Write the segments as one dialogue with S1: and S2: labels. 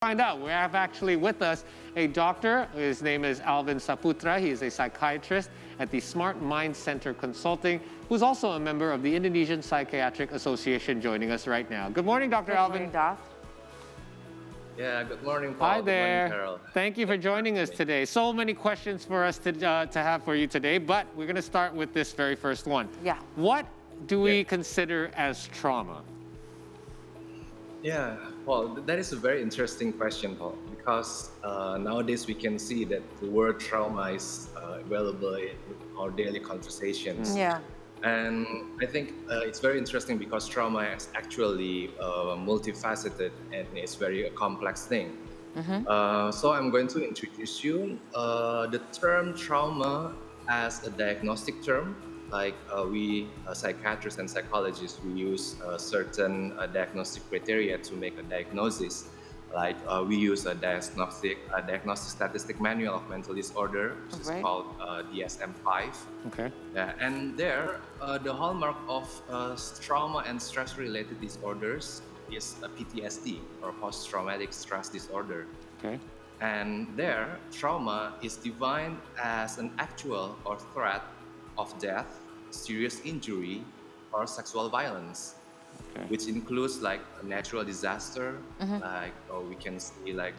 S1: Find out. We have actually with us a doctor. His name is Alvin Saputra. He is a psychiatrist at the Smart Mind Center Consulting, who's also a member of the Indonesian Psychiatric Association, joining us right now. Good morning, Dr. Alvin.
S2: Good morning, Doc.
S3: Yeah, good morning, Paul.
S1: Hi there.
S3: Good morning, Carol.
S1: Thank you for joining us today. So many questions for us to have for you today, but we're going to start with this very first one.
S2: Yeah.
S1: What do we consider as trauma?
S3: Yeah, Paul, that is a very interesting question, Paul, because nowadays we can see that the word trauma is available in our daily conversations.
S2: Yeah.
S3: And I think it's very interesting because trauma is actually multifaceted and it's very a complex thing. So I'm going to introduce you the term trauma as a diagnostic term. Like we psychiatrists and psychologists, we use certain diagnostic criteria to make a diagnosis. Like we use a diagnostic statistic manual of mental disorder, which is called DSM-5.
S1: Okay.
S3: Yeah, and there, the hallmark of trauma and stress-related disorders is PTSD, or post-traumatic stress disorder.
S1: Okay.
S3: And there, trauma is defined as an actual or threat of death, serious injury, or sexual violence, which includes like a natural disaster, like we can see like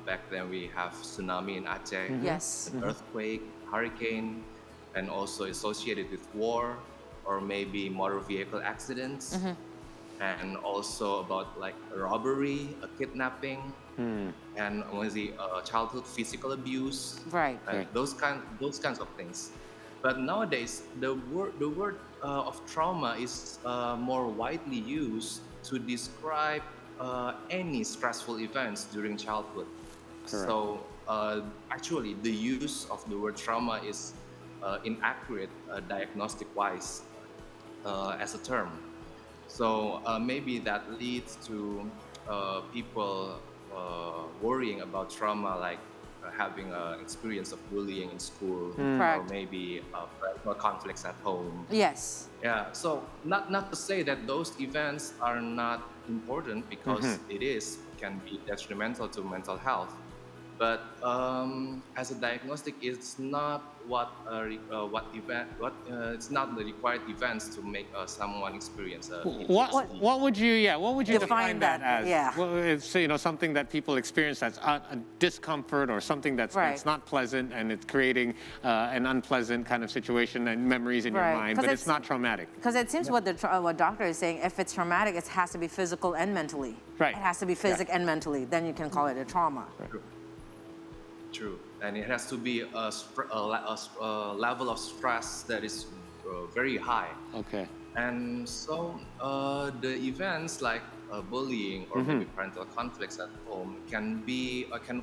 S3: back then we have tsunami in Aceh,
S2: Yes.
S3: earthquake, hurricane, and also associated with war, or maybe motor vehicle accidents, and also about like a robbery, a kidnapping, and childhood physical abuse,
S2: Right.
S3: those kinds of things. But nowadays, the word of trauma is more widely used to describe any stressful events during childhood.
S1: Correct.
S3: So actually, the use of the word trauma is inaccurate diagnostic-wise as a term. So maybe that leads to people worrying about trauma, like having an experience of bullying in school, or
S2: Correct.
S3: maybe parental conflicts at home.
S2: Yes.
S3: Yeah, so not to say that those events are not important, because it can be detrimental to mental health. But as a diagnostic, it's not it's not the required events to make someone experience a PTSD.
S1: What would you define that as?
S2: Yeah.
S1: Well, it's something that people experience that's a discomfort, or something that's not pleasant, and it's creating an unpleasant kind of situation and memories in your mind, but it's not traumatic.
S2: Because it seems what doctor is saying, if it's traumatic, it has to be physical and mentally.
S1: Right.
S2: It has to be physical and mentally. Then you can call it a trauma.
S3: True, and it has to be a level of stress that is very high.
S1: Okay.
S3: And so the events like bullying or maybe parental conflicts at home can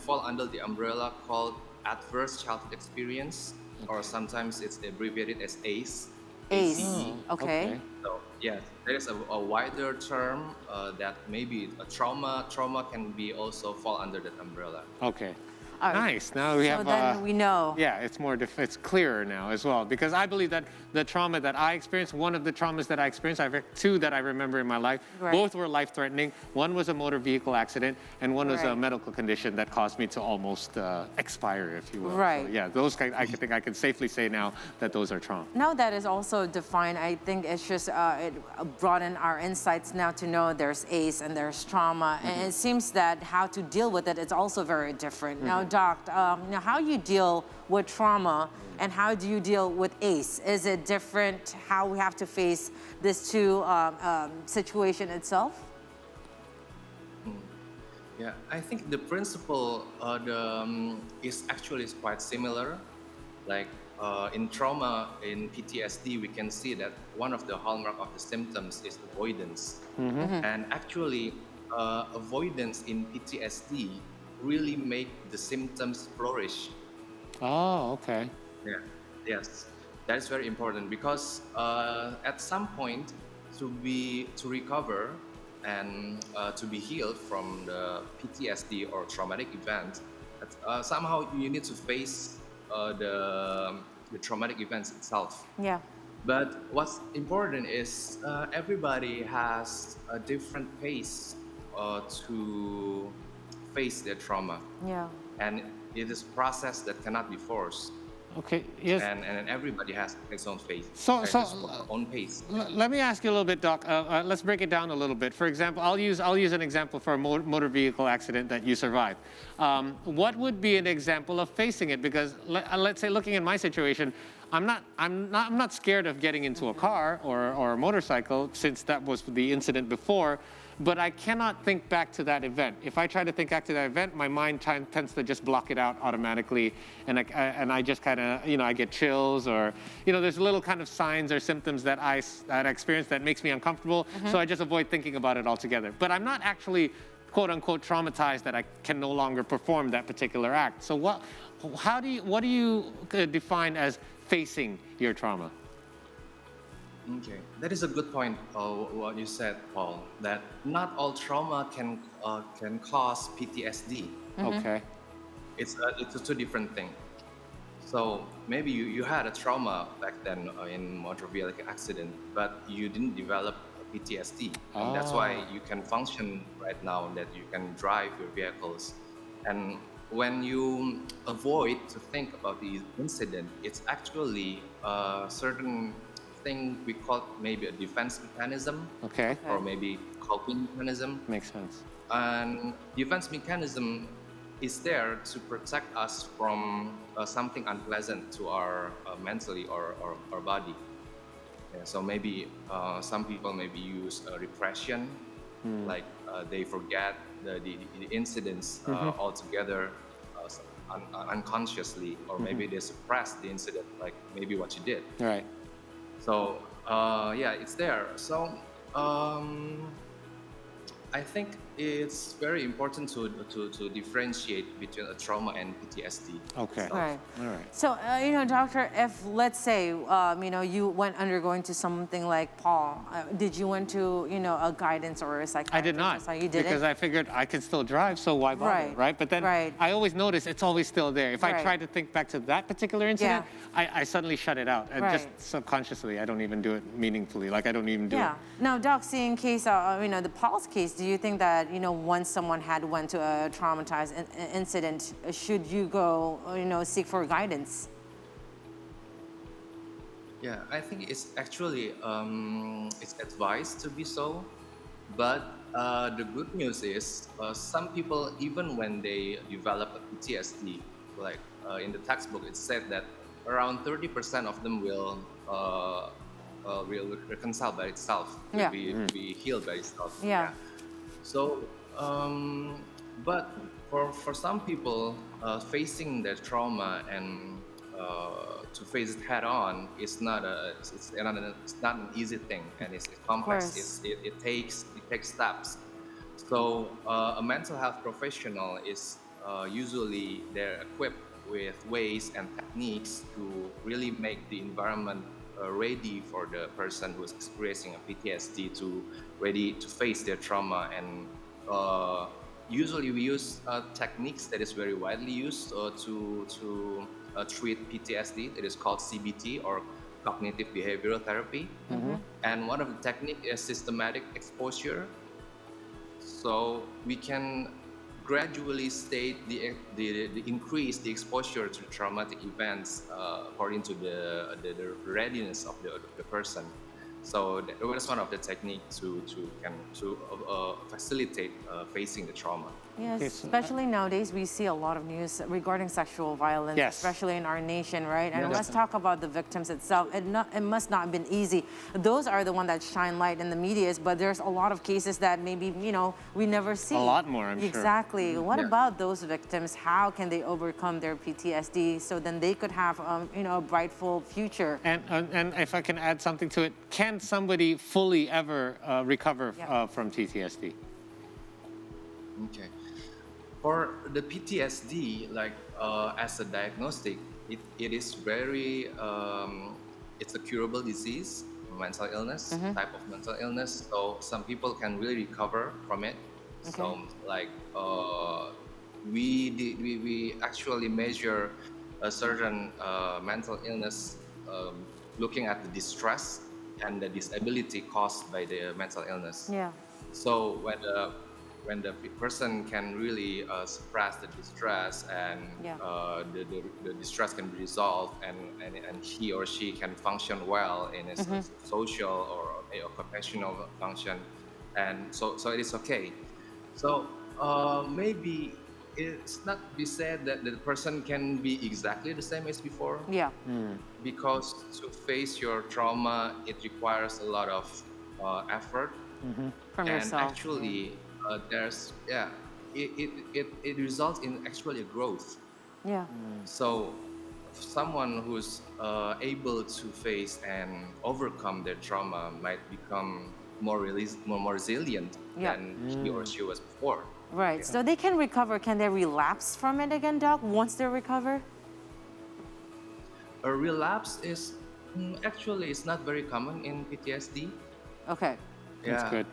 S3: fall under the umbrella called adverse childhood experience, or sometimes it's abbreviated as ACE.
S2: ACE. Okay.
S3: So yes, there is a wider term that maybe a trauma can be also fall under that umbrella.
S1: Okay.
S2: All right.
S1: Nice. Now we have.
S2: So then we know.
S1: Yeah, it's it's clearer now as well, because I believe that the trauma that I experienced, one of the traumas that I experienced, I've had two that I remember in my life.
S2: Right.
S1: Both were life-threatening. One was a motor vehicle accident, and one was a
S2: Right.
S1: medical condition that caused me to almost expire, if you will.
S2: Right.
S1: So, yeah, I think I can safely say now that those are trauma.
S2: Now that is also defined, I think it's just it broadened our insights now to know there's ACE and there's trauma, and it seems that how to deal with it is also very different. Now, Doc, now how you deal with trauma and how do you deal with ACE? Is it different how we have to face this two situation itself?
S3: Yeah, I think the principle is actually quite similar. Like in trauma, in PTSD, we can see that one of the hallmark of the symptoms is avoidance. And actually, avoidance in PTSD really make the symptoms flourish.
S1: Oh, okay.
S3: Yeah, yes, that is very important, because at some point, to recover and to be healed from the PTSD or traumatic event, somehow you need to face the traumatic events itself.
S2: Yeah.
S3: But what's important is everybody has a different pace to face their trauma.
S2: Yeah.
S3: And it is a process that cannot be forced.
S1: Okay. Yes.
S3: And everybody has its own pace.
S1: So-
S3: and
S1: so,
S3: its own pace.
S1: Let me ask you a little bit, Doc. Let's break it down a little bit. For example, I'll use an example for a motor vehicle accident that you survived. What would be an example of facing it? Because let's say, looking at my situation, I'm not scared of getting into a car or a motorcycle, since that was the incident before. But I cannot think back to that event. If I try to think back to that event, my mind tends to just block it out automatically, and I just kind of, I get chills, or there's little kind of signs or symptoms that I experience that makes me uncomfortable. So I just avoid thinking about it altogether. But I'm not actually, quote unquote, traumatized that I can no longer perform that particular act. So what do you define as facing your trauma?
S3: Okay, that is a good point. What you said, Paul. That not all trauma can cause PTSD.
S1: Okay.
S3: It's a two different thing. So maybe you had a trauma back then in motor vehicle accident, but you didn't develop PTSD. And that's why you can function right now. That you can drive your vehicles. And when you avoid to think about the incident, it's actually a certain thing we call maybe a defense mechanism.
S1: Okay.
S3: Or maybe coping mechanism.
S1: Makes sense.
S3: And defense mechanism is there to protect us from something unpleasant to our mentally or our body. Yeah, so maybe some people maybe use repression, like they forget the incidents altogether unconsciously, or maybe they suppress the incident, like maybe what you did.
S1: Right.
S3: So yeah, it's there. So I think it's very important to differentiate between a trauma and PTSD.
S1: Okay.
S2: Right.
S1: All right.
S2: So, doctor, if let's say, you went undergoing to something like Paul, did you went to, a guidance or a psychiatrist?
S1: I did not,
S2: You didn't?
S1: because I figured I could still drive, so why bother, right? But then I always notice it's always still there. If I try to think back to that particular incident, I suddenly shut it out. And just subconsciously, I don't even do it meaningfully. Like, I don't even do it.
S2: Now, Doc, seeing case, the Paul's case, do you think that, once someone went to a traumatized incident, should you go, seek for guidance?
S3: Yeah, I think it's actually it's advised to be so, but the good news is some people, even when they develop a PTSD, like in the textbook, it said that around 30% of them will reconcile by itself, will be healed by itself.
S2: Yeah.
S3: So, but for some people, facing their trauma and to face it head on is not an easy thing, and it's complex. It takes steps. So a mental health professional is usually they're equipped with ways and techniques to really make the environment ready for the person who is experiencing a PTSD to ready to face their trauma. And usually we use techniques that is very widely used to treat PTSD. It is called CBT, or cognitive behavioral therapy. And one of the techniques is systematic exposure. So we can gradually state the increase the exposure to traumatic events according to the readiness of the person. So that was one of the techniques to facilitate facing the trauma.
S2: Yes, especially nowadays we see a lot of news regarding sexual violence, especially in our nation, right? And let's talk about the victims itself. It must not have been easy. Those are the ones that shine light in the media, but there's a lot of cases that maybe, we never see.
S1: A lot more, I'm sure.
S2: Exactly. What about those victims? How can they overcome their PTSD so then they could have, a brightful future?
S1: And if I can add something to it, can somebody fully ever recover from PTSD?
S3: Okay. For the PTSD, like as a diagnostic, it is very, it's a curable disease, mental illness, type of mental illness. So some people can really recover from it. Okay. So like we actually measure a certain mental illness looking at the distress and the disability caused by the mental illness.
S2: Yeah.
S3: So when the person can really suppress the distress and
S2: Yeah.
S3: the distress can be resolved and he or she can function well in a social or a occupational function, and so it is okay. So maybe it's not be said that the person can be exactly the same as before,
S2: Yeah.
S3: because to face your trauma, it requires a lot of effort.
S2: From
S3: And
S2: yourself.
S3: actually, it results in actually growth.
S2: Yeah.
S3: So someone who's able to face and overcome their trauma might become more resilient
S2: Yeah.
S3: than he or she was before.
S2: Right. So they can recover. Can they relapse from it again, Doc, once they recover?
S3: A relapse is actually it's not very common in PTSD.
S2: Okay.
S1: That's good.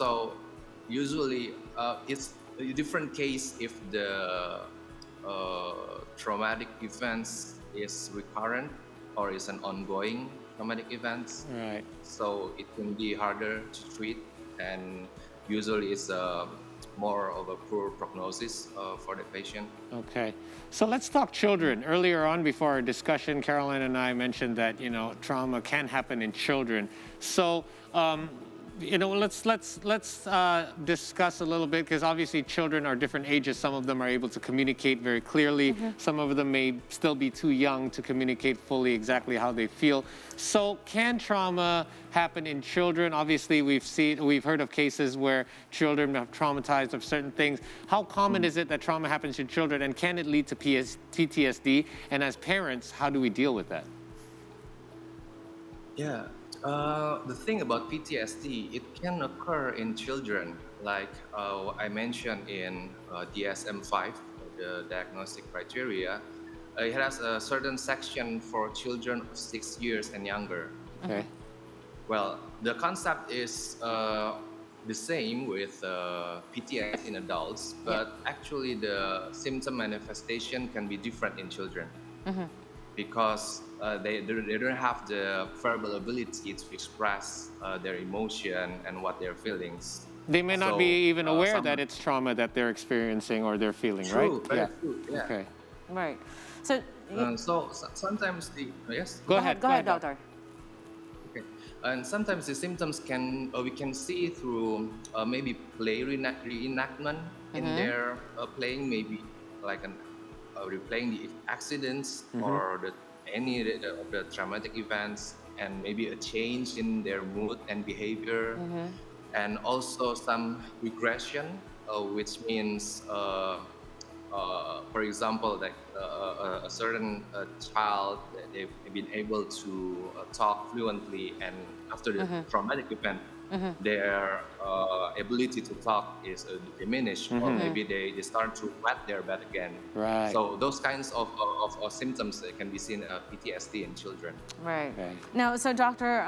S3: So usually it's a different case if the traumatic events is recurrent or is an ongoing traumatic events.
S1: Right.
S3: So it can be harder to treat, and usually it's more of a poor prognosis for the patient.
S1: Okay. So let's talk children. Earlier on, before our discussion, Caroline and I mentioned that, trauma can happen in children. So, let's discuss a little bit, because obviously children are different ages. Some of them are able to communicate very clearly. Some of them may still be too young to communicate fully exactly how they feel. So can trauma happen in children? Obviously, we've heard of cases where children have traumatized of certain things. How common is it that trauma happens in children, and can it lead to PTSD? And as parents, how do we deal with that?
S3: Yeah. The thing about PTSD, it can occur in children, like I mentioned in DSM-5, the diagnostic criteria. It has a certain section for children of 6 years and younger.
S1: Okay.
S3: Well, the concept is the same with PTSD in adults, but actually the symptom manifestation can be different in children. Because they don't have the verbal ability to express their emotion and what they're feeling.
S1: They may not be even aware that it's trauma that they're experiencing or they're feeling,
S3: True,
S1: right?
S3: very true, yeah.
S1: Okay.
S2: Right. So,
S3: Sometimes yes.
S2: go ahead, doctor.
S3: Okay. And sometimes the symptoms we can see through maybe play reenactment in their playing, maybe like replaying the accidents or any of the traumatic events, and maybe a change in their mood and behavior, and also some regression, which means, for example, like a certain child, they've been able to talk fluently, and after the traumatic event, their ability to talk is diminished, or maybe they start to wet their bed again.
S1: Right.
S3: So those kinds of symptoms can be seen PTSD in children.
S2: Right.
S1: Okay.
S2: Now, so doctor,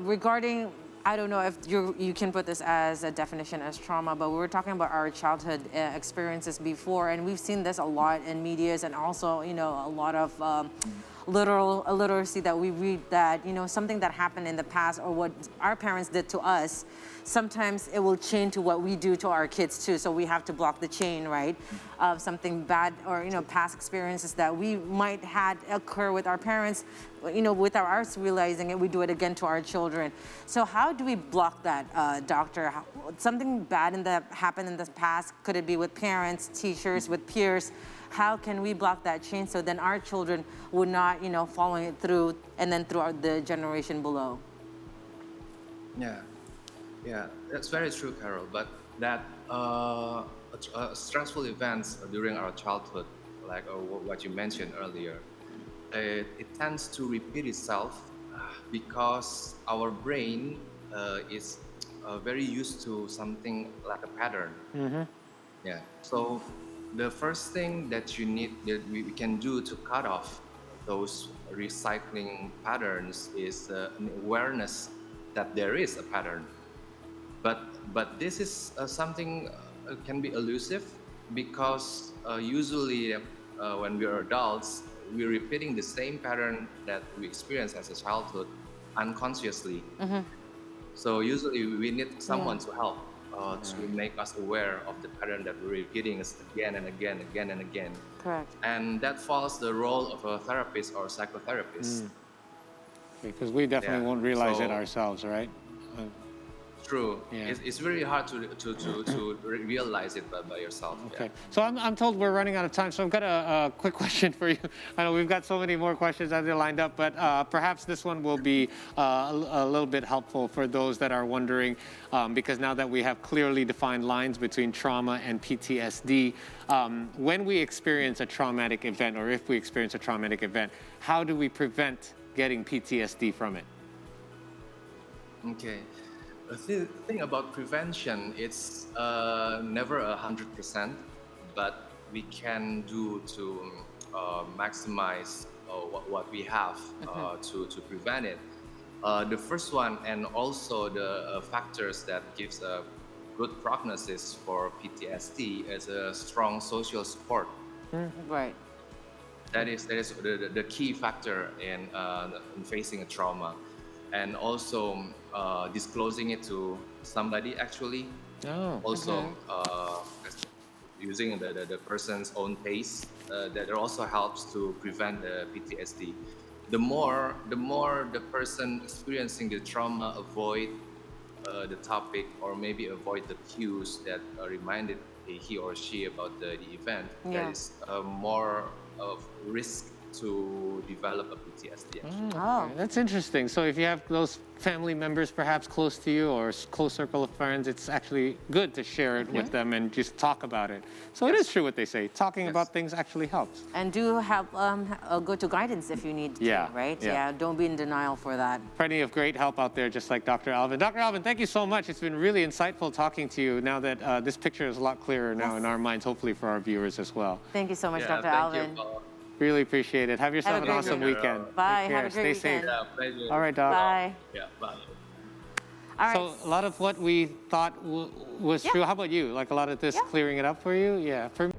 S2: regarding, I don't know if you can put this as a definition as trauma, but we were talking about our childhood experiences before, and we've seen this a lot in medias, and also, a lot of literacy that we read, that, something that happened in the past or what our parents did to us, sometimes it will chain to what we do to our kids too. So we have to block the chain, right? Of something bad or, past experiences that we might had occur with our parents, without us realizing it, we do it again to our children. So how do we block that, doctor? Something bad happened in the past, could it be with parents, teachers, with peers? How can we block that chain so then our children would not, following it through and then throughout the generation below?
S3: Yeah, that's very true, Carol. But that stressful events during our childhood, like what you mentioned earlier, it tends to repeat itself because our brain is very used to something like a pattern. Yeah. So the first thing that we can do to cut off those recycling patterns is an awareness that there is a pattern. But this is something can be elusive, because usually when we are adults, we're repeating the same pattern that we experienced as a childhood unconsciously. So usually we need someone to help to make us aware of the pattern that we're repeating again and again, again and again.
S2: Correct.
S3: And that falls the role of a therapist or psychotherapist.
S1: Because we definitely
S3: Yeah,
S1: won't realize it
S3: so-
S1: ourselves, right?
S3: True.
S1: Yeah.
S3: It's very hard to realize it by yourself.
S1: Okay.
S3: Yeah.
S1: So I'm told we're running out of time, so I've got a quick question for you. I know we've got so many more questions as they're lined up, but perhaps this one will be a little bit helpful for those that are wondering, because now that we have clearly defined lines between trauma and PTSD, when we experience a traumatic event, or if we experience a traumatic event, how do we prevent getting PTSD from it?
S3: Okay. The thing about prevention, it's never 100%, but we can do to maximize what we have to prevent it. The first one, and also the factors that gives a good prognosis for PTSD, is a strong social support.
S2: Right.
S3: That is the key factor in facing a trauma, and also disclosing it to somebody actually.
S1: Oh.
S3: Also using the person's own pace, that also helps to prevent the PTSD. The more the person experiencing the trauma avoid the topic, or maybe avoid the cues that reminded he or she about the event,
S2: Yeah.
S3: there is more of risk to develop a PTSD. Actually.
S2: Oh.
S1: That's interesting. So if you have those family members perhaps close to you, or close circle of friends, it's actually good to share it with them and just talk about it. So it is true what they say. Talking about things actually helps.
S2: And do have go to guidance if you need to,
S1: Yeah,
S2: right?
S1: yeah.
S2: Don't be in denial for that.
S1: Plenty of great help out there, just like Dr. Alvin. Dr. Alvin, thank you so much. It's been really insightful talking to you now that this picture is a lot clearer now in our minds, hopefully for our viewers as well.
S2: Thank you so much,
S3: Yeah,
S2: Dr.
S3: thank
S2: Alvin.
S3: you.
S1: Really appreciate it. Have yourself
S2: Have a
S1: an
S2: great
S1: awesome
S3: weekend.
S1: weekend.
S2: Bye.
S1: Take
S2: Have a
S1: care.
S2: great
S1: Stay safe.
S2: weekend.
S3: Yeah, pleasure.
S1: All right, Doc.
S2: Bye.
S3: Yeah, bye.
S2: All right.
S1: So a lot of what we thought was true. How about you? Like a lot of this clearing it up for you? Yeah. For me,